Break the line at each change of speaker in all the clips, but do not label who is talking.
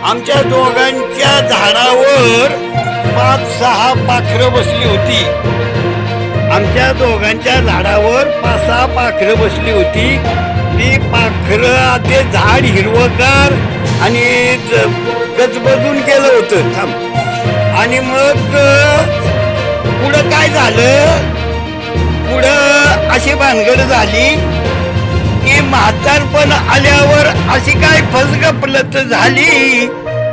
आमच्या दोघांच्या झाडावर 5-6 पाखरं बसली होती. आमच्या दोघांच्या झाडावर 5-6 पाखरं बसली होती. ती पाखरं ते झाड हिरवगार आणि गजबजून गेलं होतं. आणि मग पुढं काय झालं, पुढं अशी भानगड झाली की म्हातारपण आल्यावर अशी काय फसगफलत झाली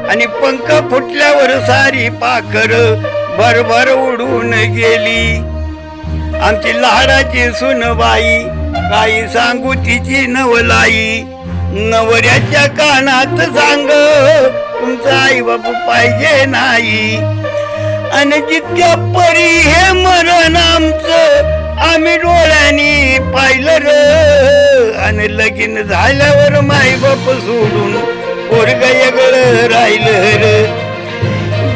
आणि पंख फुटल्यावर सारी पाखर भरभर उडून गेली. आमची लाडाची सुनबाई काही सांगू तिची नवलाई, नवऱ्याच्या कानात सांग तुमचा आई बापू पाहिजे नाही. आणि जितक्या परी हे मरण आमचं आम्ही डोळ्यांनी पाहिलं र. आणि लगीन झाल्यावर माई बाप सोडून पोरग वेगळं राहिलं र.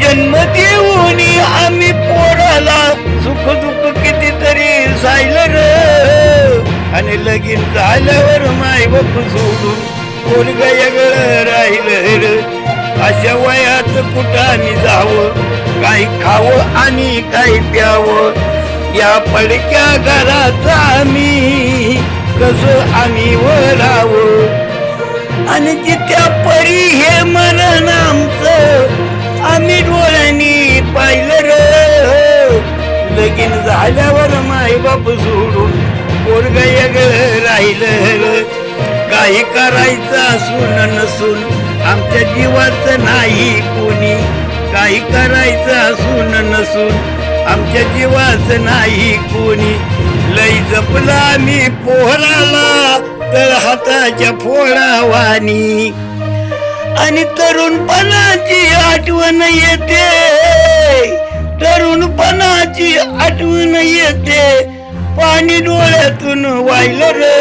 जन्म देऊन आम्ही पोराला सुख दुःख कितीतरी सायलं र. आणि लगीन झाल्यावर माई बाप सोडून पोरग वेगळं राहिलं र. अशा वयात कुठं आम्ही जावं, काही खावं आणि काही प्यावं, या पडक्या घरात आम्ही कसं आम्ही वरावं. आणि जित्या परी हे मरण आमचं आम्ही डोळ्यांनी पाहिलं र. लगीन झाल्यावर माई बाप सोडून पोरग वेगळं राहिलं र. काही करायचं असून नसून आमच्या जीवाचं नाही कोणी, काही करायचं असून नसून आमच्या जीवाचं नाही कोणी. लई जपला मी पोहराला तर हाताच्या फोडावानी. आणि तरुणपणाची आठवण येते, तरुणपणाची आठवण येते, पाणी डोळ्यातून वाहिलं र.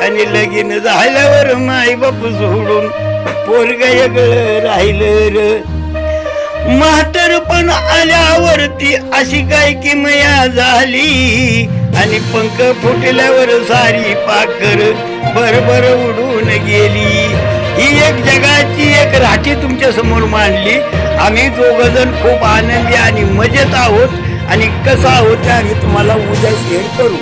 आणि लगीन झाल्यावर माई बाप सोडून पोरग वेगळं राहिलं र. म्हातारपण आल्यावरती अशी काय किमया झाली आणि पंख फुटल्यावर सारी पाखर भरभर उडून गेली. ही एक जगाची एक राठी तुमच्या समोर मांडली. आम्ही दोघजण खूप आनंदी आणि मजेत आहोत आणि कसं आहोत ते आम्ही तुम्हाला उद्या शेअर करू.